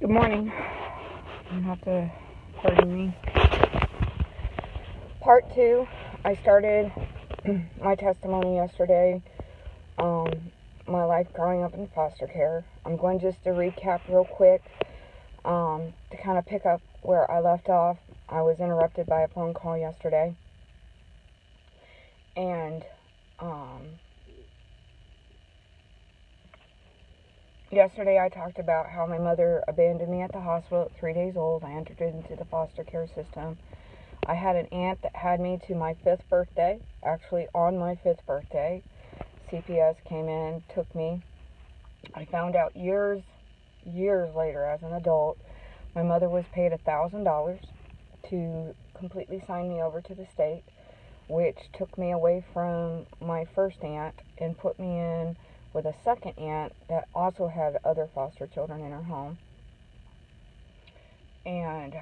Good morning. You have to pardon me. Part 2. I started my testimony yesterday. My life growing up in foster care. I'm going just to recap real quick to kind of pick up where I left off. I was interrupted by a phone call yesterday. And yesterday I talked about how my mother abandoned me at the hospital at 3 days old. I entered into the foster care system. I had an aunt that had me to my 5th birthday. Actually, on my 5th birthday, CPS came in, took me. I found out years later as an adult, my mother was paid $1,000 to completely sign me over to the state, which took me away from my first aunt and put me in with a second aunt that also had other foster children in her home. And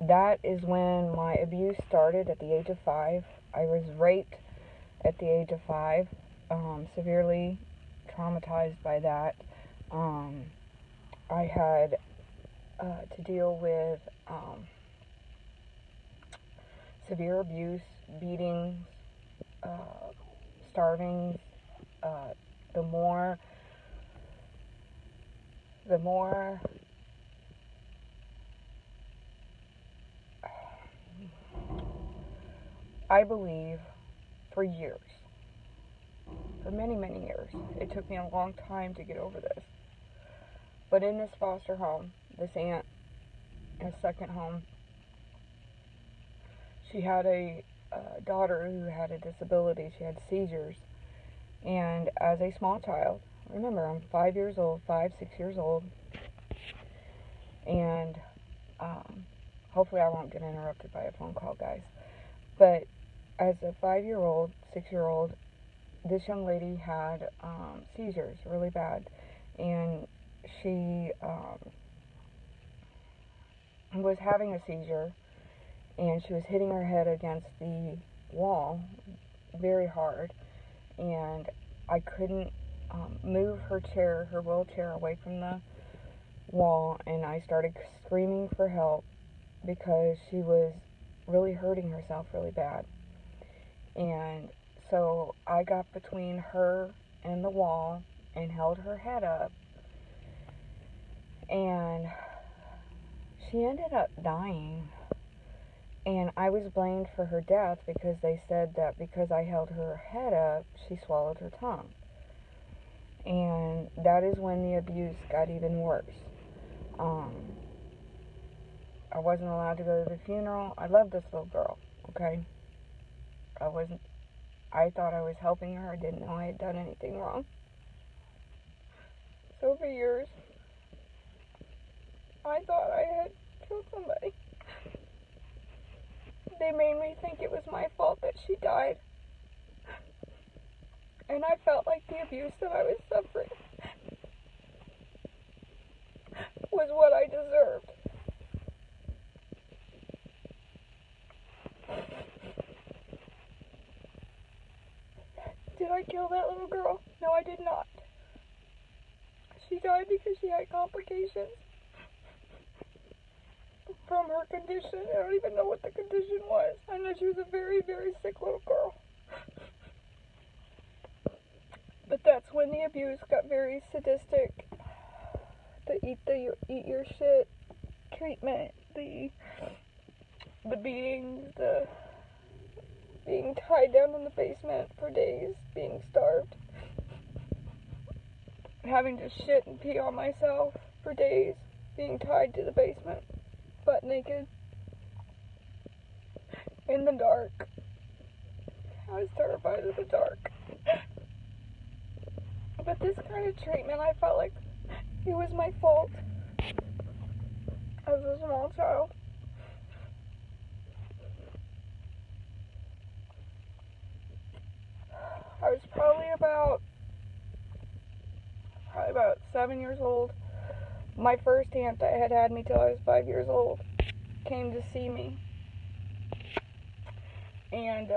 that is when my abuse started at the age of 5. I was raped at the age of 5, severely traumatized by that. I had to deal with severe abuse, beatings, starvings. The more I believe for years, for many years, it took me a long time to get over this. But in this foster home, this aunt, in a second home, she had a daughter who had a disability. She had seizures. And as a small child, remember, I'm 5 years old, 6 years old, and hopefully I won't get interrupted by a phone call, guys. But as a 5-year-old, 6-year-old, this young lady had seizures really bad, and she was having a seizure, and she was hitting her head against the wall very hard, and I couldn't move her wheelchair away from the wall, and I started screaming for help because she was really hurting herself really bad. And so I got between her and the wall and held her head up, and she ended up dying. And I was blamed for her death because they said that because I held her head up, she swallowed her tongue. And that is when the abuse got even worse. I wasn't allowed to go to the funeral. I loved this little girl, okay? I thought I was helping her. I didn't know I had done anything wrong. So for years, I thought I had killed somebody. They made me think it was my fault that she died. And I felt like the abuse that I was suffering was what I deserved. Did I kill that little girl? No, I did not. She died because she had complications from her condition. I don't even know what the condition was. I know she was a very sick little girl. But that's when the abuse got very sadistic. The eat your shit treatment, the beatings, the being tied down in the basement for days, being starved, having to shit and pee on myself for days, being tied to the basement, butt naked, in the dark. I was terrified of the dark. But this kind of treatment, I felt like it was my fault as a small child. I was probably about 7 years old. My first aunt that had me till I was 5 years old came to see me and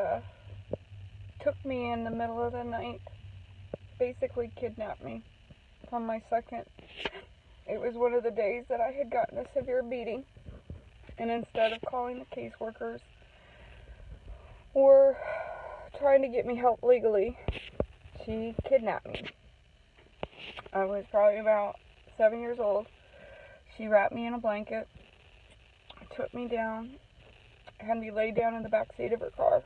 took me in the middle of the night, basically kidnapped me from my second It was one of the days that I had gotten a severe beating, and instead of calling the caseworkers or trying to get me help legally, she kidnapped me. I was probably about 7 years old. She wrapped me in a blanket, took me down, had me laid down in the back seat of her car,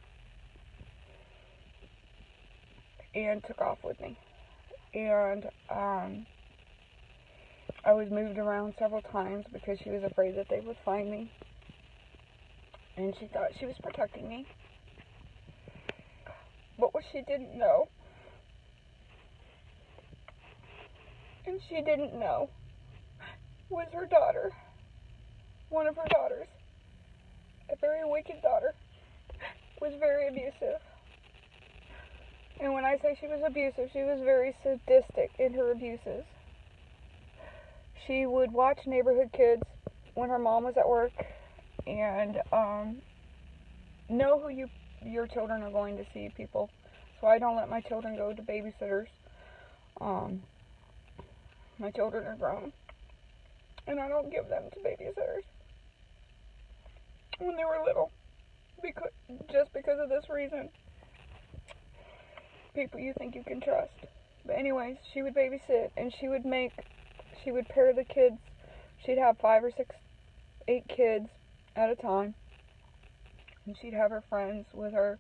and took off with me. And I was moved around several times because she was afraid that they would find me. And she thought she was protecting me. But what she didn't know, and she didn't know, was her daughter, one of her daughters, a very wicked daughter, was very abusive. And when I say she was abusive, she was very sadistic in her abuses. She would watch neighborhood kids when her mom was at work and know who your children are going to see people. So I don't let my children go to babysitters. My children are grown, and I don't give them to babysitters when they were little, just because of this reason. People you think you can trust. But anyways, she would babysit, and she would pair the kids. She'd have 5 or 6, 8 kids at a time, and she'd have her friends with her.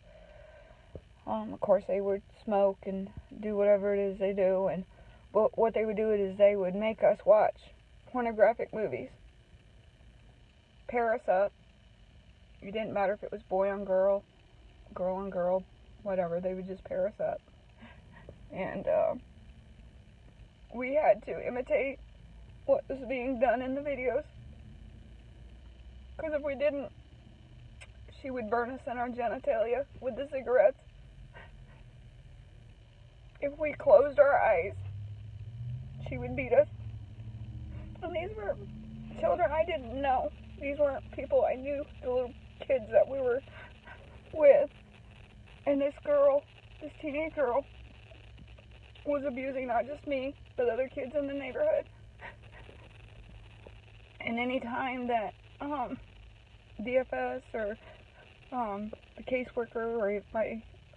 Of course, they would smoke and do whatever it is they do, and what they would do is they would make us watch pornographic movies, pair us up. It didn't matter if it was boy on girl, girl on girl, whatever. They would just pair us up, and we had to imitate what was being done in the videos, because if we didn't, she would burn us in our genitalia with the cigarettes. If we closed our eyes, she would beat us. And these were children I didn't know. These weren't people I knew, the little kids that we were with. And this girl, this teenage girl, was abusing not just me, but other kids in the neighborhood. And any time that DFS or the caseworker or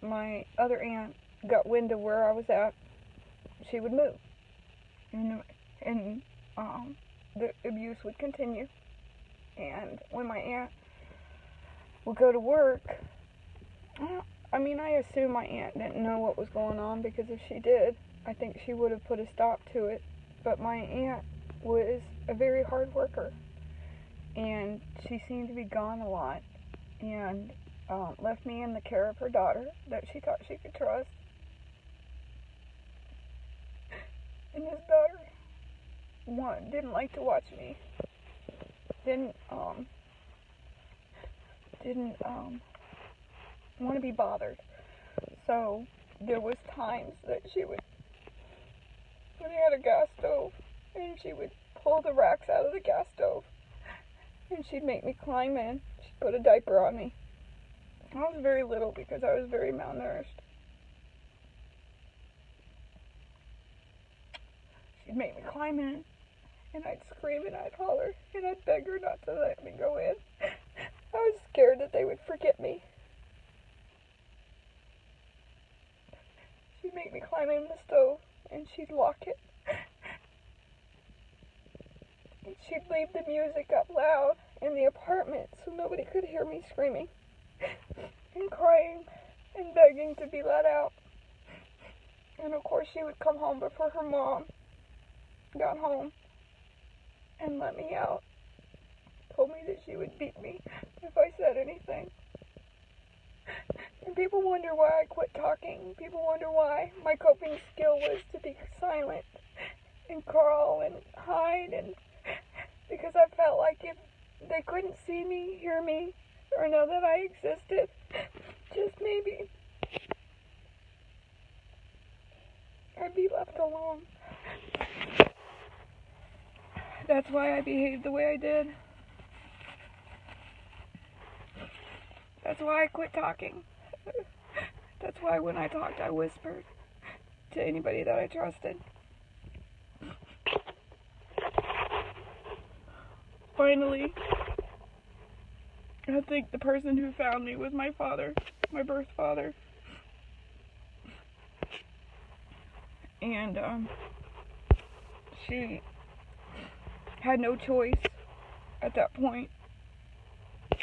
my other aunt got wind of where I was at, she would move. And the abuse would continue. And when my aunt would go to work, I assume my aunt didn't know what was going on, because if she did, I think she would have put a stop to it. But my aunt was a very hard worker, and she seemed to be gone a lot, and left me in the care of her daughter that she thought she could trust. And his daughter, didn't like to watch me. Didn't want to be bothered. So there was times that she would, when they had a gas stove, and she would pull the racks out of the gas stove, and she'd make me climb in. She'd put a diaper on me. I was very little because I was very malnourished. She'd make me climb in, and I'd scream and I'd holler, and I'd beg her not to let me go in. I was scared that they would forget me. She'd make me climb in the stove, and she'd lock it. And she'd leave the music up loud in the apartment so nobody could hear me screaming and crying and begging to be let out. And of course she would come home before her mom got home and let me out. Told me that she would beat me if I said anything. And people wonder why I quit talking. People wonder why my coping skill was to be silent and crawl and hide, and because I felt like if they couldn't see me, hear me, or know that I existed, just maybe, I'd be left alone. That's why I behaved the way I did. That's why I quit talking. That's why when I talked, I whispered to anybody that I trusted. finally, I think the person who found me was my father, my birth father. And she had no choice at that point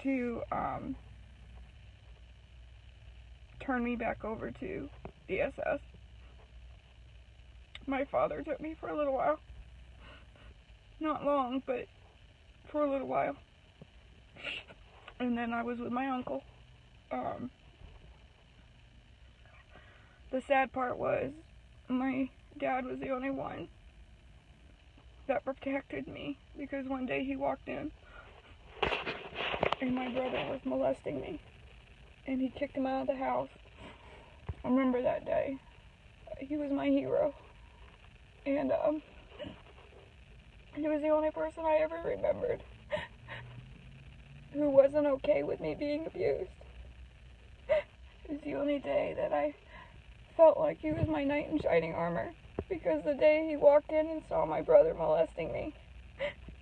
to turn me back over to the SS. My father took me for a little while. Not long, but for a little while. And then I was with my uncle. The sad part was my dad was the only one that protected me, because one day he walked in and my brother was molesting me and he kicked him out of the house. I remember that day. He was my hero, and he was the only person I ever remembered who wasn't okay with me being abused. It was the only day that I felt like he was my knight in shining armor, because the day he walked in and saw my brother molesting me,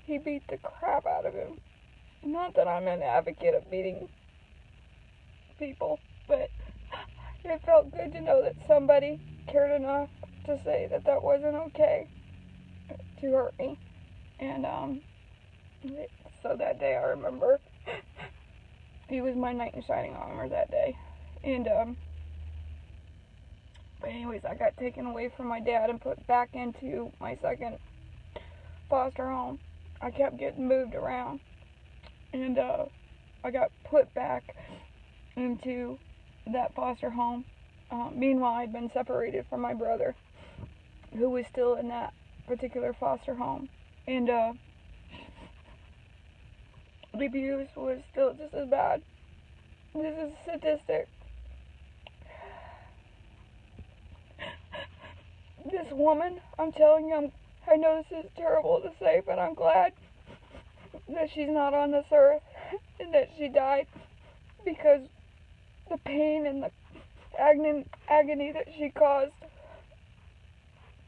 he beat the crap out of him. Not that I'm an advocate of beating people, but it felt good to know that somebody cared enough to say that that wasn't okay to hurt me. And so that day I remember he was my knight in shining armor that day. And but anyways, I got taken away from my dad and put back into my second foster home. I kept getting moved around, and I got put back into that foster home. Meanwhile, I'd been separated from my brother, who was still in that particular foster home, and the abuse was still just as bad. This is sadistic. This woman, I'm telling you, I know this is terrible to say, but I'm glad that she's not on this earth and that she died, because the pain and the agony that she caused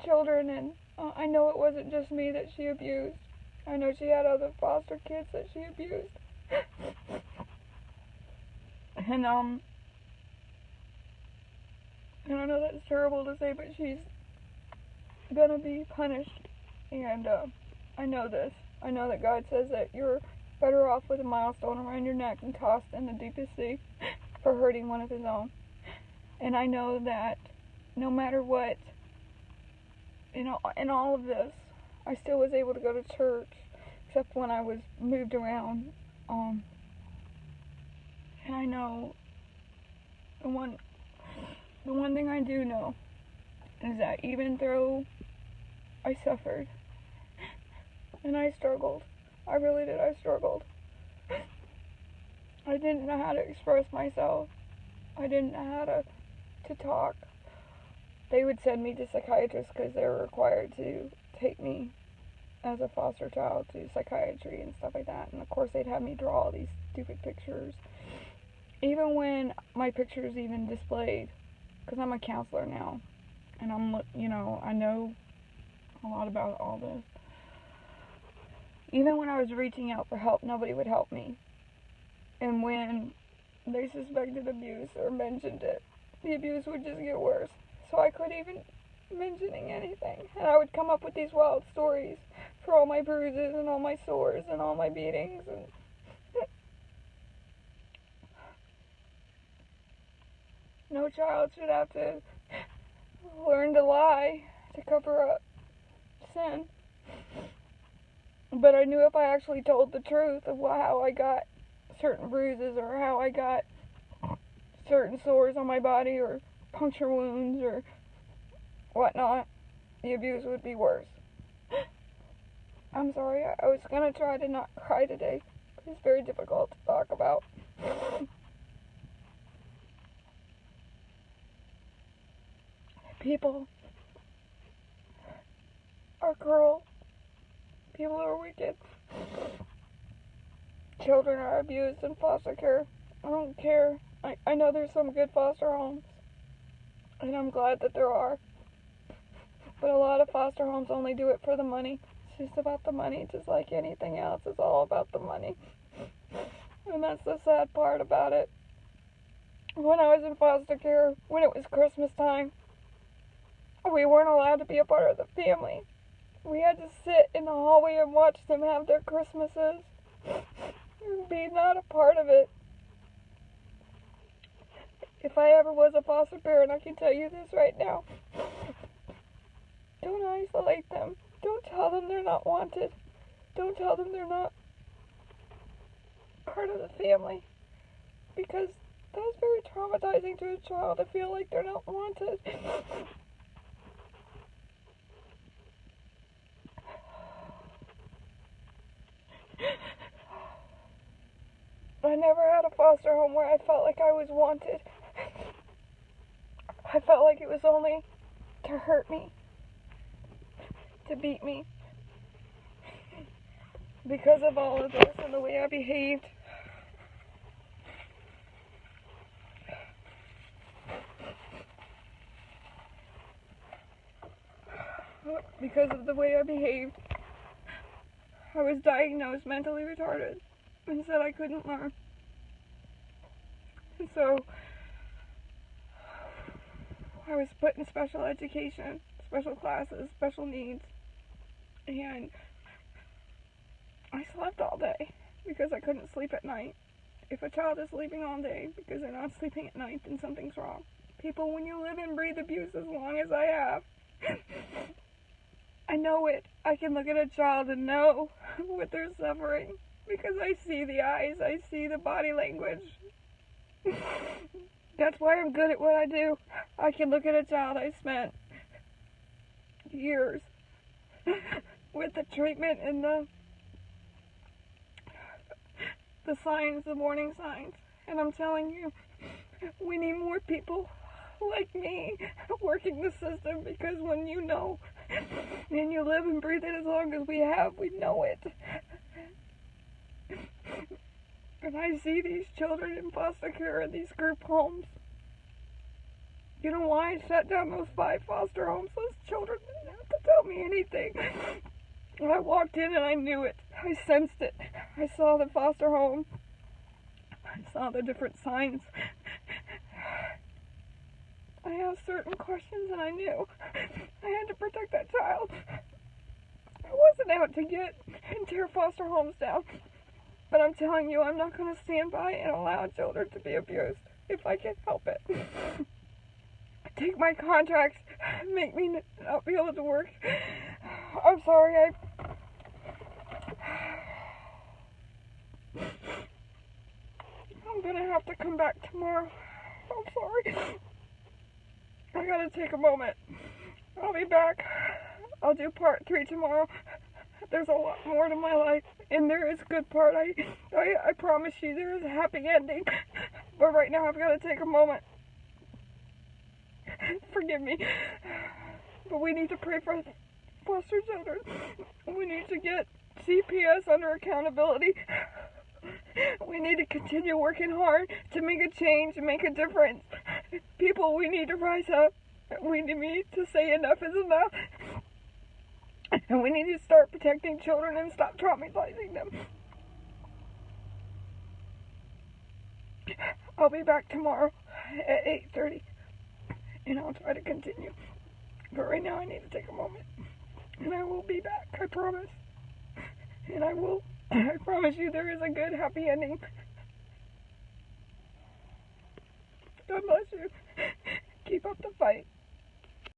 children, and I know it wasn't just me that she abused. I know she had other foster kids that she abused. And I know that's terrible to say, but she's gonna be punished. And I know this. I know that God says that you're better off with a milestone around your neck and tossed in the deepest sea for hurting one of his own. And I know that no matter what, in all of this, I still was able to go to church, except when I was moved around. And I know the one thing I do know is that even though I suffered and I struggled, I really did, I struggled. I didn't know how to express myself. I didn't know how to talk. They would send me to psychiatrists because they were required to take me as a foster child to psychiatry and stuff like that. And of course they'd have me draw all these stupid pictures. Even when my pictures even displayed, because I'm a counselor now, and I know a lot about all this. Even when I was reaching out for help, nobody would help me. And when they suspected abuse or mentioned it, the abuse would just get worse. So I couldn't even mentioning anything. And I would come up with these wild stories for all my bruises and all my sores and all my beatings. And no child should have to learn to lie to cover up sin. But I knew if I actually told the truth of how I got certain bruises or how I got certain sores on my body or puncture wounds or whatnot, the abuse would be worse. I'm sorry, I was going to try to not cry today. It's very difficult to talk about. People are cruel. People are wicked. Children are abused in foster care. I don't care. I know there's some good foster homes, and I'm glad that there are. But a lot of foster homes only do it for the money. just about the money, just like anything else. It's all about the money. And that's the sad part about it. When I was in foster care, when it was Christmas time, we weren't allowed to be a part of the family. We had to sit in the hallway and watch them have their Christmases and be not a part of it. If I ever was a foster parent, I can tell you this right now. Don't isolate them. Don't tell them they're not wanted. Don't tell them they're not part of the family. Because that's very traumatizing to a child to feel like they're not wanted. I never had a foster home where I felt like I was wanted. I felt like it was only to hurt me, to beat me. Because of all of this and the way I behaved. Because of the way I behaved, I was diagnosed mentally retarded and said I couldn't learn. And so I was put in special education, special classes, special needs, and I slept all day because I couldn't sleep at night. If a child is sleeping all day because they're not sleeping at night, then something's wrong. People, when you live and breathe abuse as long as I have, I know it. I can look at a child and know what they're suffering because I see the eyes, I see the body language. That's why I'm good at what I do. I can look at a child I spent years with the treatment and the signs, the warning signs. And I'm telling you, we need more people like me working the system, because when you know and you live and breathe it as long as we have, we know it. And I see these children in foster care in these group homes. You know why I shut down those 5 foster homes? Those children didn't have to tell me anything. When I walked in and I knew it. I sensed it. I saw the foster home. I saw the different signs. I asked certain questions and I knew I had to protect that child. I wasn't out to get and tear foster homes down. But I'm telling you, I'm not going to stand by and allow children to be abused if I can help it. Take my contracts, make me not be able to work. I'm sorry, I'm going to have to come back tomorrow. I'm sorry. I got to take a moment. I'll be back. I'll do part 3 tomorrow. There's a lot more to my life, and there is a good part. I promise you there is a happy ending. But right now I've got to take a moment. Forgive me. But we need to pray for foster children. We need to get CPS under accountability. We need to continue working hard to make a change and make a difference. People, we need to rise up. We need to say enough is enough. And we need to start protecting children and stop traumatizing them. I'll be back tomorrow at 8:30. And I'll try to continue. But right now I need to take a moment. And I will be back, I promise. And I promise you there is a good, happy ending. God bless you. Keep up the fight.